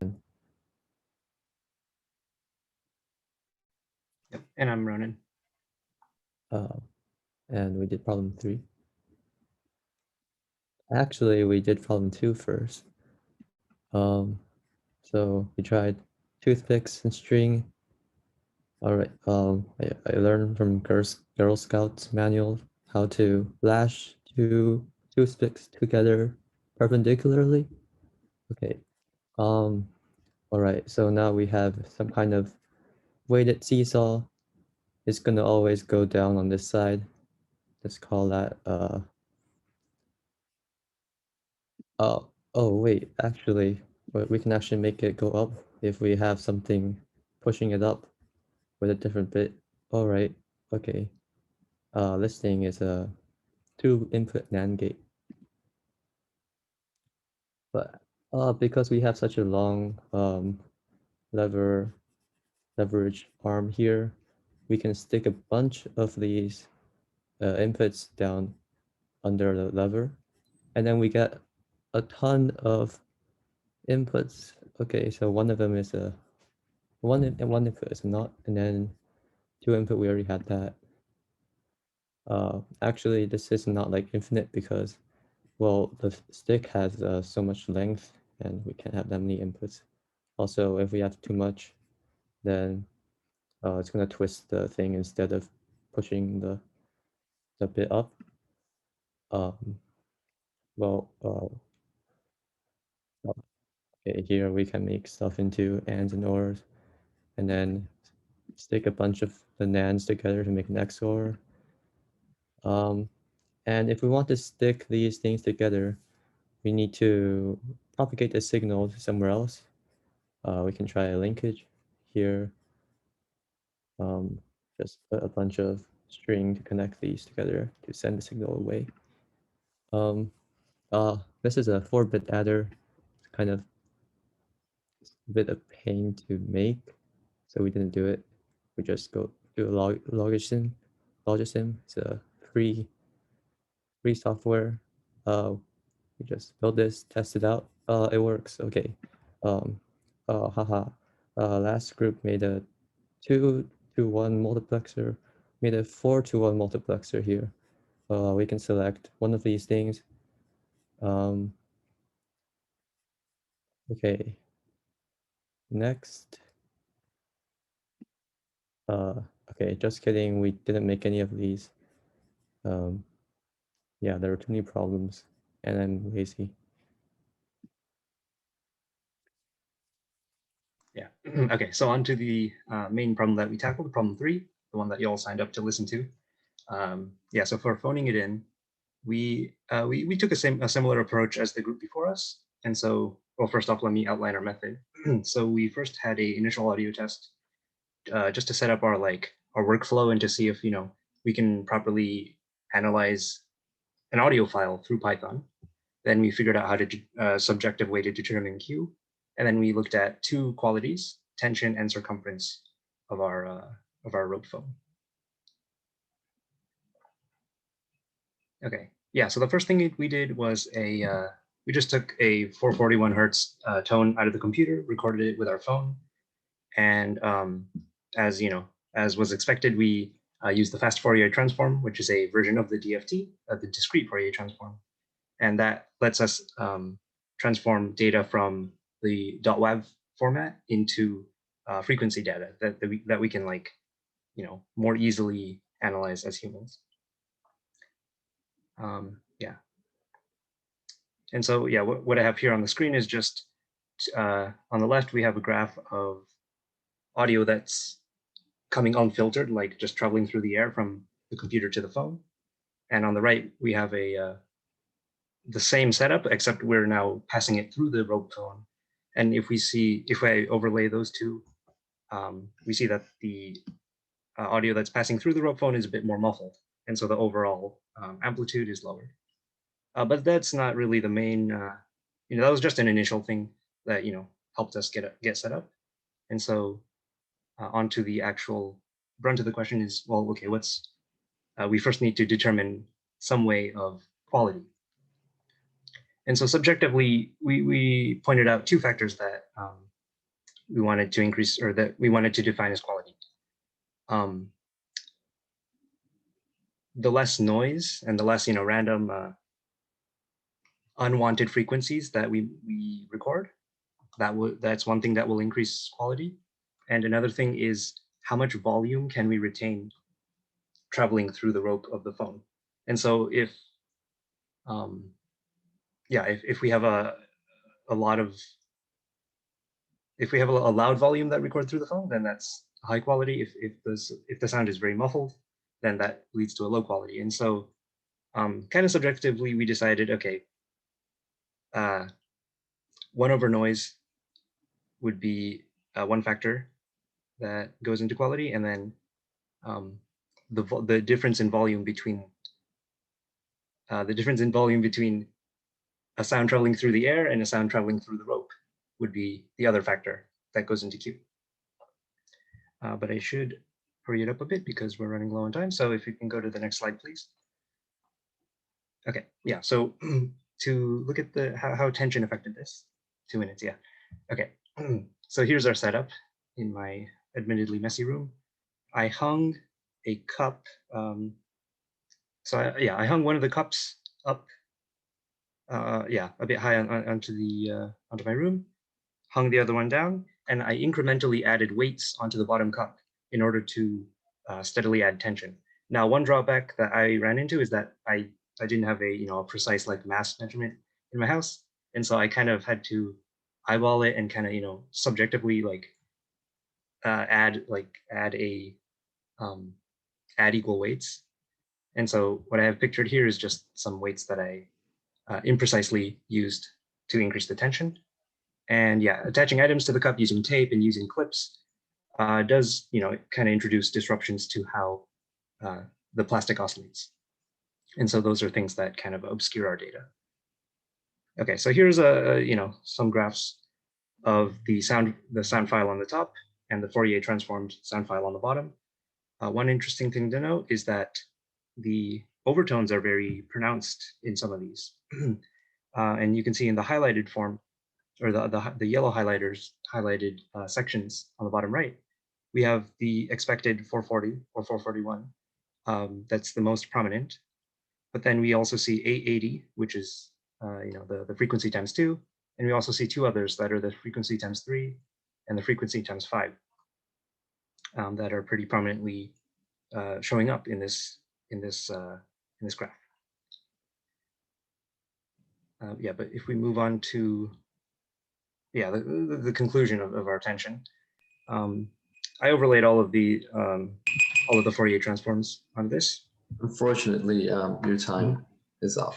Yep. And I'm Ronan. And we did problem 3. Actually, we did problem 2 first. So we tried toothpicks and string. All right. I learned from Girl Scouts manual how to lash two toothpicks together perpendicularly. Okay. All right. So now we have some kind of weighted seesaw. It's gonna always go down on this side. Let's call that oh wait, actually, we can actually make it go up if we have something pushing it up with a different bit. All right, okay. This thing is a 2-input NAND gate, but because we have such a long leverage arm here, we can stick a bunch of these inputs down under the lever, and then we get a ton of inputs. Okay, so one of them is a one input is not, and then 2 input we already had that. Actually, this is not like infinite because, well, the stick has so much length, and we can't have that many inputs. Also, if we have too much, then it's gonna twist the thing instead of pushing the bit up. Um, well, okay, here we can make stuff into ands and ors, and then stick a bunch of the nands together to make an XOR. And if we want to stick these things together, we need to propagate the signal to somewhere else. We can try a linkage here. Just put a bunch of string to connect these together to send the signal away. This is a 4-bit adder. It's kind of a bit of pain to make, so we didn't do it. We just go do a logism. It's a free software. We just build this, test it out. It works. Okay. Haha. Last group made a 2-to-1 multiplexer. Made a 4-to-1 multiplexer here. We can select one of these things. Okay. Next. Okay, just kidding. We didn't make any of these. Yeah, there were too many problems, and I'm lazy. Yeah. Okay. So on to the main problem that we tackled, problem 3, the one that you all signed up to listen to. Yeah. So for phoning it in, we took a similar approach as the group before us. And so, well, first off, let me outline our method. So we first had a initial audio test just to set up our workflow and to see if we can properly analyze an audio file through Python. Then we figured out how to subjective weighted determine Q, and then we looked at 2 qualities: tension and circumference of our rope phone. Okay, yeah. So the first thing we did was we just took a 441 hertz tone out of the computer, recorded it with our phone, and as as was expected, we used the fast Fourier transform, which is a version of the DFT, the discrete Fourier transform, and that lets us transform data from the .wav format into frequency data that we can more easily analyze as humans. Yeah. And so, yeah, what I have here on the screen is just on the left, we have a graph of audio that's coming unfiltered, like just traveling through the air from the computer to the phone. And on the right, we have the same setup, except we're now passing it through the rope phone. And if I overlay those two, we see that the audio that's passing through the rope phone is a bit more muffled. And so the overall amplitude is lower. But that's not really the main, that was just an initial thing that, helped us get set up. And so onto the actual brunt of the question is, well, okay, we first need to determine some way of quality. And so subjectively, we pointed out two factors that we wanted to increase, or that we wanted to define as quality. The less noise and the less random unwanted frequencies that we record, that's one thing that will increase quality. And another thing is how much volume can we retain traveling through the rope of the phone. And so if if we have a lot of, if we have a loud volume that records through the phone, then that's high quality. If the sound is very muffled, then that leads to a low quality. And so kind of subjectively, we decided, okay, 1 over noise would be one factor that goes into quality, and then the difference in volume between a sound traveling through the air and a sound traveling through the rope would be the other factor that goes into Q. But I should hurry it up a bit because we're running low on time. So if you can go to the next slide, please. Okay, yeah, so to look at how tension affected this, 2 minutes, yeah. Okay, so here's our setup in my admittedly messy room. I hung a cup. I hung one of the cups up, a bit high onto my room, hung the other one down, and I incrementally added weights onto the bottom cup in order to steadily add tension. Now, one drawback that I ran into is that I didn't have a precise mass measurement in my house, and so I kind of had to eyeball it and kind of subjectively add equal weights. And so what I have pictured here is just some weights that I imprecisely used to increase the tension. And yeah, attaching items to the cup using tape and using clips does kind of introduce disruptions to how the plastic oscillates. And so those are things that kind of obscure our data. Okay, so here's some graphs of the sound file on the top and the Fourier transformed sound file on the bottom. One interesting thing to note is that the overtones are very pronounced in some of these. And you can see in the highlighted form, or the yellow highlighted sections on the bottom right, we have the expected 440 or 441. That's the most prominent. But then we also see 880, which is the frequency times 2. And we also see 2 others that are the frequency times 3 and the frequency times 5 that are pretty prominently showing up in this graph. But if we move on to the conclusion of our tension, I overlaid all of the Fourier transforms on this. Unfortunately, your time is up.